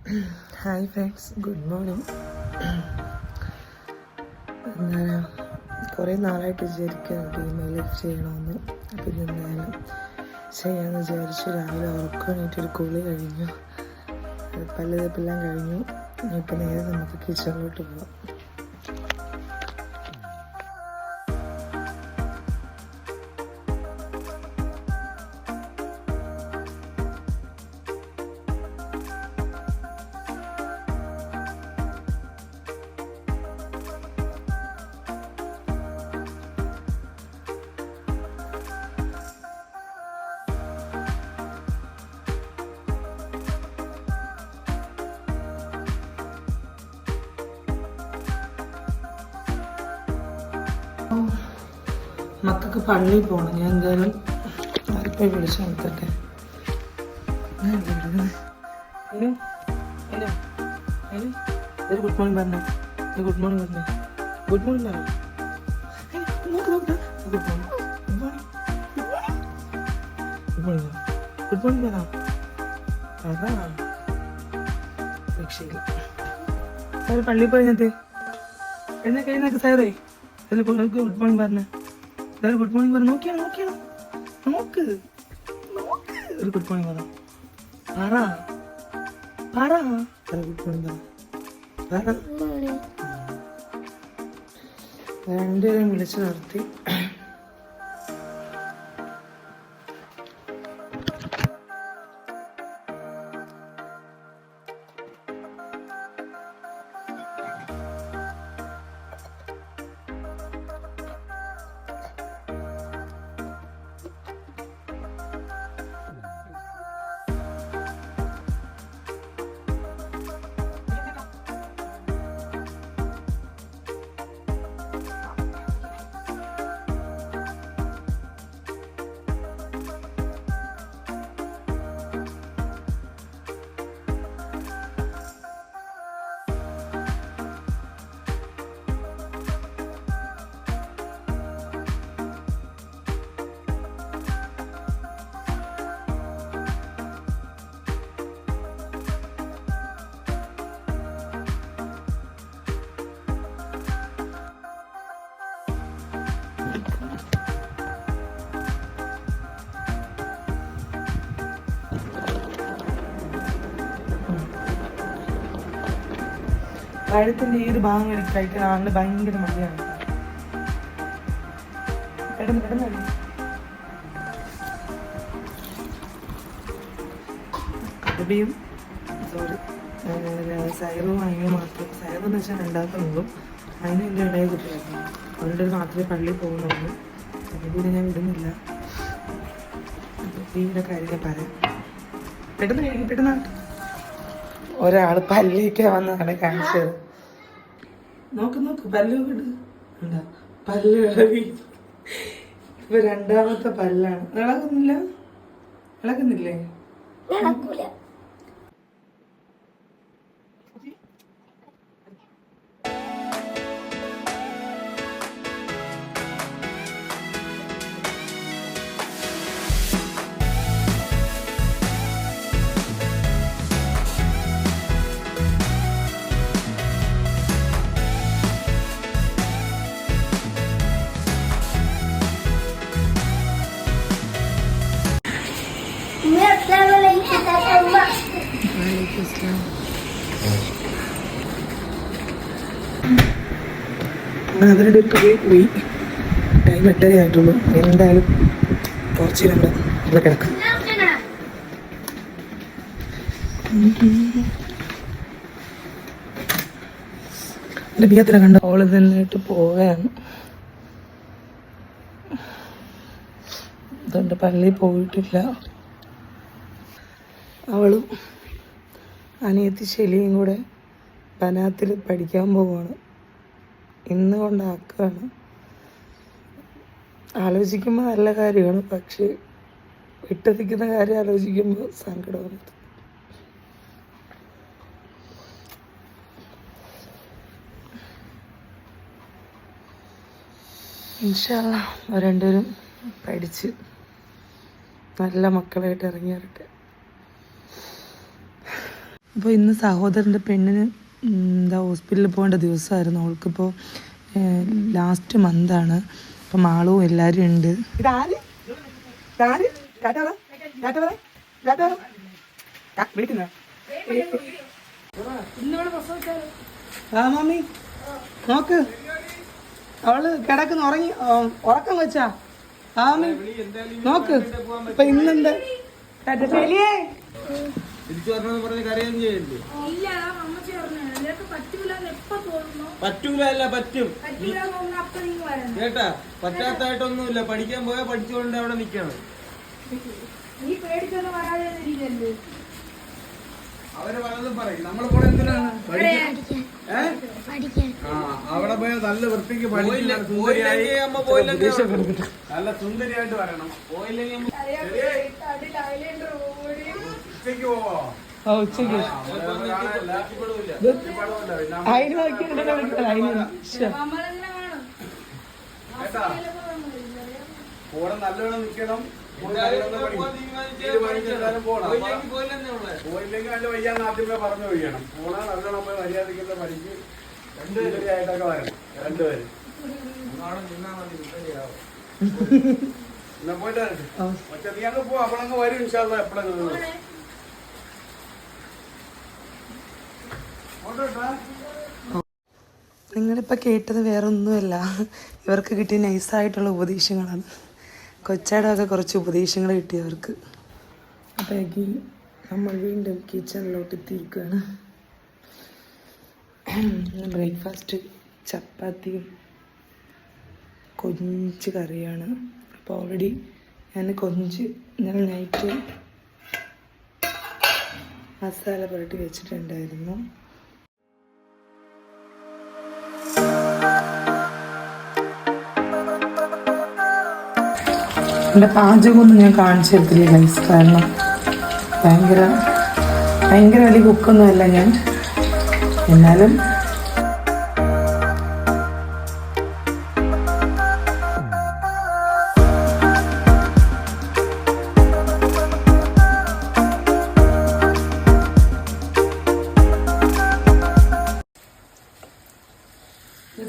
Hi friends, good morning. കുറേ നാളായിട്ട് വിചാരിക്കുകയാണ് ഇമെയിൽ ചെയ്യണമെന്ന്. അപ്പോൾ ഇതെന്തായാലും ചെയ്യാമെന്ന് വിചാരിച്ചു. രാവിലെ ഉറക്കമായിട്ടൊരു കുളി കഴിഞ്ഞു, പല്ല് തേപ്പെല്ലാം കഴിഞ്ഞു. ഇപ്പം നേരെ നമുക്ക് കിച്ചണിലോട്ട് പോകാം. മക്കൾക്ക് പള്ളിയിൽ പോകണം. ഞാൻ എന്തായാലും ആരെപ്പോയി വിളിച്ചു നോക്കട്ടെ. ഒരു ഗുഡ് മോർണിംഗ് പറഞ്ഞേ, ഗുഡ് മോർണിംഗ് പറഞ്ഞേ, ഗുഡ് മോർണിംഗ് പറഞ്ഞു. നോക്ക് നോക്കട്ടെ, good morning, good morning, good morning, good morning പറ. അതാ രക്ഷയില്ല. സാറ് പള്ളിയിൽ പോയി കഴിഞ്ഞിട്ട് എഴുന്നേക്ക് സാറേ, ഗുഡ് മോർണിംഗ് പറഞ്ഞേ. ഗുഡ് മോർണിംഗ് പറ. നോക്കിയാണ് നോക്ക് ഒരു ഗുഡ് മോർണിംഗ് പറ. ഗുഡ് മോർണിംഗ് പറ. രണ്ടുപേരും വിളിച്ചു നിർത്തി. കഴുത്തിൻ്റെ ഈ ഒരു ഭാഗം കഴിക്കാൻ ആളിന് ഭയങ്കര മടിയാണ്. കിടന്ന് അബിയും സൈറും അതിന് മാത്രം. സൈറെന്ന് വെച്ചാൽ രണ്ടാമത്തുള്ളൂ, അതിന് എൻ്റെ ഇടയിൽ കുട്ടിയായിരുന്നു. അവരുടെ മാത്രമേ പള്ളിയിൽ പോകുന്നുള്ളൂ. അതിന് ഞാൻ വിടുന്നില്ല. അപ്പോൾ ഈയുടെ കാര്യം പറയാം. പെട്ടെന്ന് ഒരാൾ പല്ലിയൊക്കെ വന്നാണ് കാണിച്ചത്. നോക്ക് പല്ല് എന്താ പല്ല് ഇളകി. ഇപ്പൊ രണ്ടാമത്തെ പല്ലാണ്. ഇളകുന്നില്ലേ? അതിൻ്റെ പോയി. ടൈം 8:30 ആയിട്ടുള്ളൂ. എന്തായാലും കുറച്ച് ഇവിടെ കിടക്കും. എൻ്റെ ബിയത്ര കണ്ട അവള് തന്നെയായിട്ട് പോവുകയാണ്. അതുകൊണ്ട് പള്ളിയിൽ പോയിട്ടില്ല. അവളും അനിയത്തി ശലിയും കൂടെ ബനാത്തിൽ പഠിക്കാൻ പോവുകയാണ്. ഇന്ന് കൊണ്ടാക്കുകയാണ്. ആലോചിക്കുമ്പോൾ നല്ല കാര്യമാണ്, പക്ഷെ വിട്ടതിക്കുന്ന കാര്യം ആലോചിക്കുമ്പോൾ സങ്കടമാണ്. ഇൻഷാ അല്ലാഹ് രണ്ടുപേരും പഠിച്ച് നല്ല മക്കളായിട്ട് ഇറങ്ങി വരട്ടെ. അപ്പോൾ ഇന്ന് സഹോദരൻ്റെ പെണ്ണിന് ഹോസ്പിറ്റലിൽ പോകേണ്ട ദിവസമായിരുന്നു. അവൾക്കിപ്പോൾ ലാസ്റ്റ് മന്താണ്. അപ്പം മാളും എല്ലാവരും ഉണ്ട്. ആ മമ്മി നോക്ക്, അവള് കിടക്കുന്ന ഉറക്കം വെച്ചാ. ആ മമ്മി നോക്ക്, ഇപ്പൊ ഇന്നെന്താ പറ്റൂല പറ്റും കേട്ടാ. പറ്റാത്തായിട്ടൊന്നുമില്ല. പഠിക്കാൻ പോയാൽ പഠിച്ചുകൊണ്ട് അവിടെ നിക്കണം. അവര് പലതും പറയും. നമ്മളെ കൂടെ എന്തിനാണ് അവിടെ പോയാൽ നല്ല വൃത്തിക്ക് നല്ല സുന്ദരിയായിട്ട് വരണം. പോയില്ലെങ്കിൽ ഉച്ചയ്ക്ക് പോവോ? ഉച്ചക്ക് കൂടെ നല്ലോണം നിക്കണം. പോയില്ലെങ്കിൽ അതിന്റെ വയ്യാന്ന് ആദ്യമേ പറഞ്ഞു വയ്യണം. പോണാ നല്ലോണം പോയി മര്യാദയ്ക്കുള്ള പഠിക്ക്. രണ്ടുപേരായിട്ടൊക്കെ വരണം. രണ്ടുപേരും എന്നാ പോയിട്ട് ഒറ്റ നീ അങ്ങ് പോ. അവളങ്ങ് വരും ഇൻഷാല്ലാ. എപ്പോഴെങ്കിലും നിങ്ങളിപ്പോൾ കേട്ടത് വേറൊന്നുമല്ല, ഇവർക്ക് കിട്ടിയ നൈസായിട്ടുള്ള ഉപദേശങ്ങളാണ്. കൊച്ചാടൊക്കെ കുറച്ച് ഉപദേശങ്ങൾ കിട്ടിയവർക്ക്. അപ്പോഴേക്ക് നമ്മൾ വീണ്ടും കിച്ചണിലോട്ട് എത്തിയിരിക്കുകയാണ്. ബ്രേക്ക്ഫാസ്റ്റ് ചപ്പാത്തിയും കൊഞ്ച് കറിയാണ്. അപ്പോൾ ഓൾറെഡി ഞാൻ കൊഞ്ച് ഇന്നലെ നൈറ്റ് മസാല പുരട്ടി വെച്ചിട്ടുണ്ടായിരുന്നു. എൻ്റെ പാചകമൊന്നും ഞാൻ കാണിച്ചു തരത്തില്ല ഗൈസ്, കാരണം ഭയങ്കര വലിയ കുക്കൊന്നുമല്ല ഞാൻ. എന്നാലും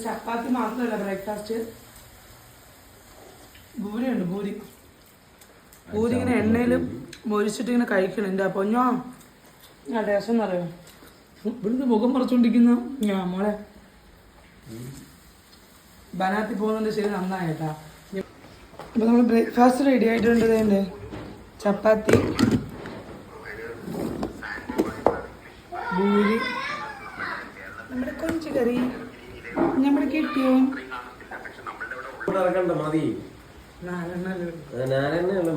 ചപ്പാത്തി മാത്രമല്ല ബ്രേക്ക്ഫാസ്റ്റ്, ഭൂരിയുണ്ട്. ഭൂരി ഇങ്ങനെ എണ്ണയിൽ മൊരിച്ചിട്ട് ഇങ്ങനെ കഴിക്കണം. എൻ്റെ അപ്പോൾ ഞാൻ ടേസ്റ്റ് എന്ന് അറിയാം. ഇവിടുന്ന് മുഖം മറച്ചുകൊണ്ടിരിക്കുന്ന ഞാൻ മോളെ ബനാത്തി പോകുന്നുണ്ട്. ശരി, നന്നായിട്ടാ. അപ്പോൾ നമ്മൾ ബ്രേക്ക്ഫാസ്റ്റ് റെഡി ആയിട്ടുണ്ട്. തന്നെ ചപ്പാത്തി, ഭൂരി, നമ്മുടെ കൊഞ്ച് കറി, നമ്മുടെ കിട്ടിയോ മതി.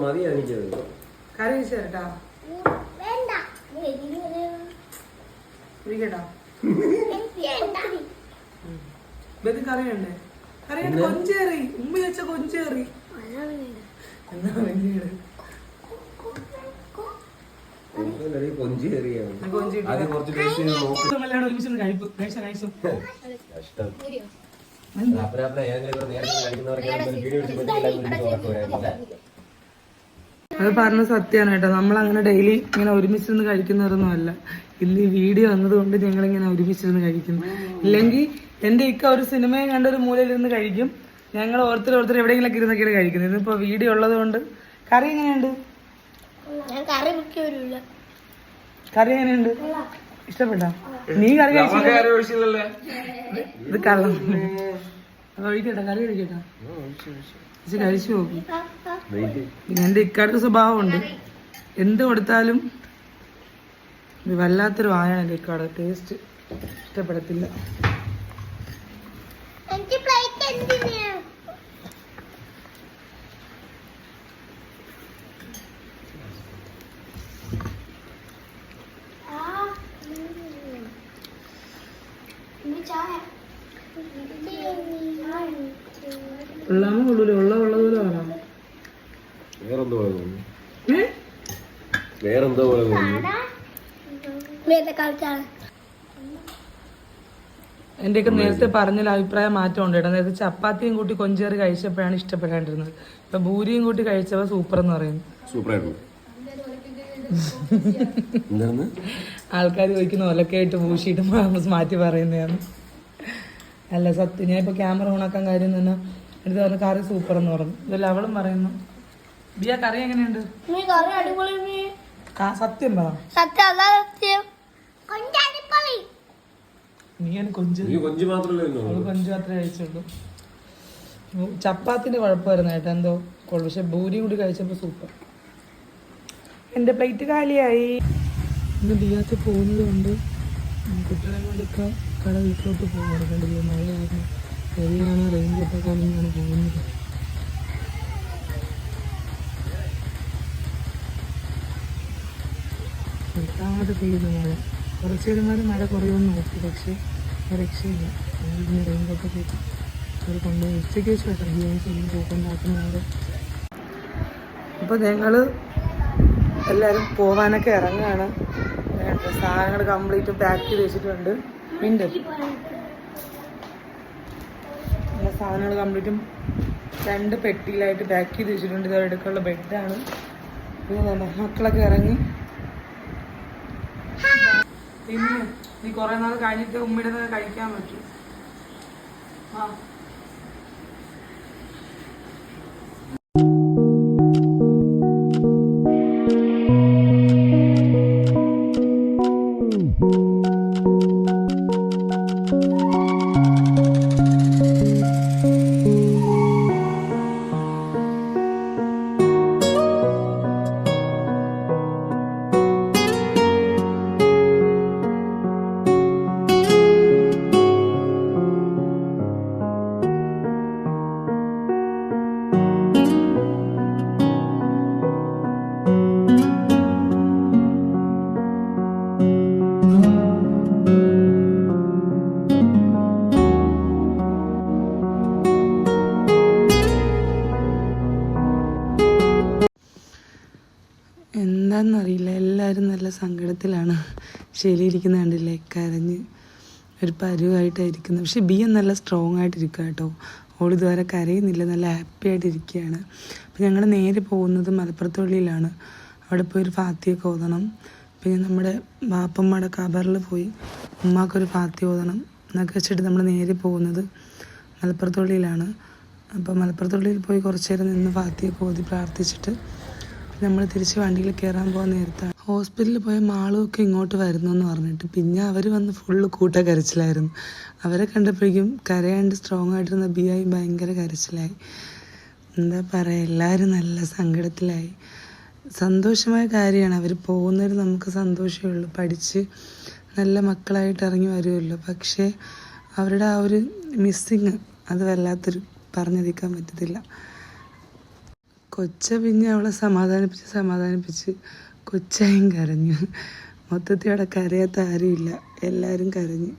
മതി എനിക്കത് കറി ചേട്ടാ കറിയുണ്ട്. കറിയുണ്ട്, കൊഞ്ചേറി ഉമ്മ വെച്ച കൊഞ്ചേറി. അത് പറഞ്ഞ സത്യമാണ് കേട്ടോ. നമ്മളങ്ങനെ ഡെയിലി ഇങ്ങനെ ഒരുമിച്ചിരുന്ന് കഴിക്കുന്നവരൊന്നും അല്ല. ഇന്ന് ഈ വീഡിയോ വന്നതുകൊണ്ട് ഞങ്ങളിങ്ങനെ ഒരുമിച്ചിരുന്ന് കഴിക്കുന്നു. ഇല്ലെങ്കിൽ എൻ്റെ ഇക്ക ഒരു സിനിമയും കണ്ടൊരു മൂലയിലിരുന്ന് കഴിക്കും. ഞങ്ങൾ ഓരോരുത്തർ എവിടെയെങ്കിലൊക്കെ ഇരുന്നൊക്കെയാണ് കഴിക്കുന്നത്. ഇന്നിപ്പോൾ വീഡിയോ ഉള്ളത് കൊണ്ട്. കറി എങ്ങനെയുണ്ട്? കറി എങ്ങനെയുണ്ട്? ഇഷ്ടപ്പെട്ടോ? നീ കറി കഴിച്ചില്ലേ? ഇത് കള്ളം. അപ്പൊ ഒഴിക്കട്ടെ, കറി കഴിക്കട്ടോ? കഴിച്ചു നോക്കും. പിന്നെ എൻ്റെ ഇക്കാർക്ക് സ്വഭാവമുണ്ട്, എന്ത് കൊടുത്താലും വല്ലാത്തൊരു വായാണ് എൻ്റെ ഇക്കാട്. ടേസ്റ്റ് ഇഷ്ടപ്പെടത്തില്ല. ഉള്ളതുപോലെ കാണാം. വേറെന്തോ പോലെ എന്റെയൊക്കെ നേരത്തെ പറഞ്ഞാൽ അഭിപ്രായം മാറ്റമുണ്ട് കേട്ടോ. നേരത്തെ ചപ്പാത്തിയും കൂട്ടി കൊഞ്ചേറി കഴിച്ചപ്പോഴാണ് ഇഷ്ടപ്പെടാണ്ടിരുന്നത്. ഇപ്പൊ ഭൂരിയും കൂട്ടി കഴിച്ചപ്പോ സൂപ്പർ എന്ന് പറയുന്നു. ആൾക്കാർ ചോദിക്കുന്ന ഒലക്കെ ഇട്ട് പൂശിയിട്ട് മാറ്റി പറയുന്നതാണ്. അല്ല സത്യം, ഞാൻ ഇപ്പോൾ ക്യാമറ ഓണാക്കാൻ കാര്യം തന്നെ എടുത്ത് പറഞ്ഞ കറി സൂപ്പർ എന്ന് പറഞ്ഞു. ഇതല്ല അവളും പറയുന്നു. ബിയ കറി എങ്ങനെയുണ്ട്? സത്യം പറ. നീ കൊഞ്ച് മാത്രമേ കഴിച്ചുള്ളൂ. ചപ്പാത്തിന്റെ കുഴപ്പമായിരുന്നു കേട്ടോ, എന്തോ കൊള്ളു. പക്ഷെ ഭൂരി കൂടി കഴിച്ചപ്പോൾ സൂപ്പർ. എൻ്റെ പ്ലേറ്റ് കാലിയായി. ഇന്ന് ബിയാത്ത് പോകുന്നത് കൊണ്ട് കുട്ടികളെ കൊണ്ടൊക്കെ കട വീട്ടിലോട്ട് പോകാറ്. കണ്ടില്ല, മഴയായിരുന്നു. റെയിലാണ് റെയിൻകോട്ടൊക്കെ കഴിഞ്ഞാണ് പോകുന്നത്. നിർത്താതെ പെയ്യുന്നു മഴ. കുറച്ച് നേരം മഴ കുറയുമെന്ന് നോക്കി, പക്ഷേ രക്ഷയില്ല. പിന്നെ റെയിൻകോട്ടൊക്കെ ഇട്ട് അവർ കൊണ്ടുപോയി ഉച്ചയ്ക്ക് വെച്ച് വെക്കണം ചെയ്യും പോക്കുണ്ടാക്കുന്നത്. അപ്പോൾ ഞങ്ങൾ എല്ലാവരും പോകാനൊക്കെ ഇറങ്ങുകയാണ്. സാധനങ്ങൾ കംപ്ലീറ്റ് പാക്ക് ചെയ്ത് വെച്ചിട്ടുണ്ട്. ഉണ്ട് സാധനങ്ങൾ കംപ്ലീറ്റും 2 പെട്ടിയിലായിട്ട് പാക്ക് ചെയ്ത് വെച്ചിട്ടുണ്ട്. ഇത് എടുക്കാനുള്ള ബെഡാണ്. പിന്നെ മക്കളൊക്കെ ഇറങ്ങി. പിന്നെ നീ കുറേ നാൾ കഴിഞ്ഞിട്ട് ഉമ്മയുടെ കഴിക്കാൻ പറ്റും. ആ എന്താണെന്നറിയില്ല, എല്ലാവരും നല്ല സങ്കടത്തിലാണ്. ശരിയിരിക്കുന്ന കണ്ടില്ലേ, കരഞ്ഞ് ഒരു പരുവായിട്ടായിരിക്കുന്നത്. പക്ഷെ ബിയ നല്ല സ്ട്രോങ് ആയിട്ടിരിക്കുക കേട്ടോ. ഓളിതുവരെ കരയുന്നില്ല, നല്ല ഹാപ്പി ആയിട്ടിരിക്കുകയാണ്. അപ്പം ഞങ്ങൾ നേരെ പോകുന്നത് മലപ്പുറത്തുള്ളിയിലാണ്. അവിടെ പോയി ഒരു ഫാത്തിയൊക്കെ ഓതണം. പിന്നെ നമ്മുടെ ബാപ്പമ്മയുടെ ഖബറിൽ പോയി ഉമ്മാക്കൊരു ഫാത്തി ഓതണം എന്നൊക്കെ വെച്ചിട്ട് നമ്മൾ നേരെ പോകുന്നത് മലപ്പുറത്തുള്ളിയിലാണ്. അപ്പോൾ മലപ്പുറത്തുള്ളിയിൽ പോയി കുറച്ച് നേരം നിന്ന് ഫാത്തിയൊക്കെ ഓതി പ്രാർത്ഥിച്ചിട്ട് നമ്മൾ തിരിച്ച് വണ്ടിയിൽ കയറാൻ പോകാൻ നേരത്താണ് ഹോസ്പിറ്റലിൽ പോയ മാളുമൊക്കെ ഇങ്ങോട്ട് വരുന്നു എന്ന് പറഞ്ഞിട്ട് പിന്നെ അവർ വന്ന് ഫുള്ള് കരച്ചിലായിരുന്നു. അവരെ കണ്ടപ്പോഴേക്കും കരയാണ്ട് സ്ട്രോങ് ആയിട്ടിരുന്ന ബിയായി ഭയങ്കര കരച്ചിലായി. എന്താ പറയുക, എല്ലാവരും നല്ല സങ്കടത്തിലായി. സന്തോഷമായ കാര്യമാണ്, അവർ പോകുന്നവർ നമുക്ക് സന്തോഷമേ ഉള്ളൂ. പഠിച്ച് നല്ല മക്കളായിട്ട് ഇറങ്ങി വരുമല്ലോ. പക്ഷേ അവരുടെ ആ ഒരു മിസ്സിങ് അത് വല്ലാത്തൊരു പറഞ്ഞറിയിക്കാൻ പറ്റത്തില്ല. കൊച്ച പിന്നെ അവളെ സമാധാനിപ്പിച്ച് കൊച്ചായും കരഞ്ഞു. മൊത്തത്തിൽ അവിടെ കരയാത്ത ആരുമില്ല, എല്ലാവരും കരഞ്ഞ്.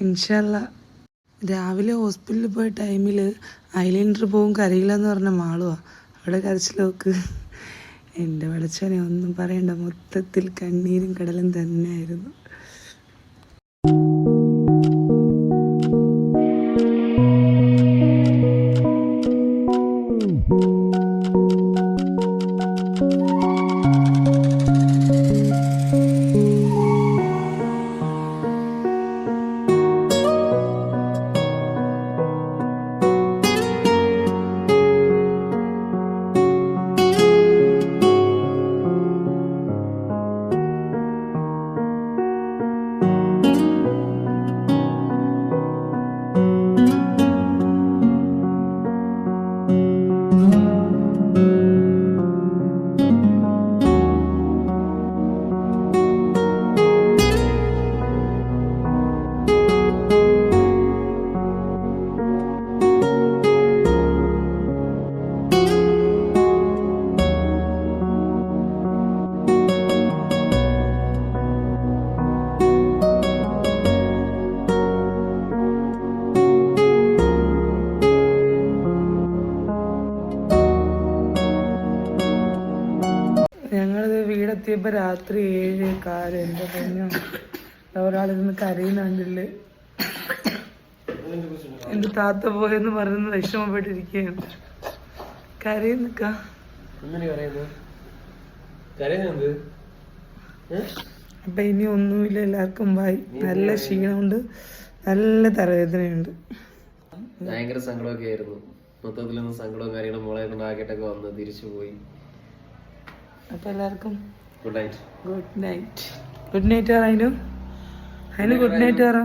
ഇൻഷാ അല്ലാ രാവിലെ ഹോസ്പിറ്റലിൽ പോയ ടൈമിൽ ഐലൈനർ പോവും കരയില്ല എന്ന് പറഞ്ഞ മാളുവാ. അവിടെ കരച്ചിലോക്ക് എൻ്റെ പടച്ചോനെ ഒന്നും പറയണ്ട, മൊത്തത്തിൽ കണ്ണീരും കടലും തന്നെയായിരുന്നു. വീടെത്തിയപ്പോൾ രാത്രി 7 എൻ്റെ പൊന്നോ, ഒരാളിരുന്ന് കരയുന്നുണ്ടല്ലേ. എൻ്റെ താത്ത പോയെന്ന് പറയുന്നത് വിഷമപ്പെട്ടിരിക്കുകയാണ്. കരയുന്നക്കാ അപ്പം ഇനി ഒന്നുമില്ല, എല്ലാവർക്കും ബൈ. നല്ല ക്ഷീണമുണ്ട്, നല്ല തലവേദനയുണ്ട്. ഭയങ്കര സങ്കടമൊക്കെ ആയിരുന്നു. മൊത്തത്തിലൊന്നും സങ്കടവും കാര്യങ്ങളും മോളെ കൊണ്ട് ആക്കിയിട്ടൊക്കെ വന്ന് തിരിച്ചു പോയി. അപ്പം എല്ലാവർക്കും good night. Good night. Good night പറ. അതിന് ഗുഡ് നൈറ്റ് പറ.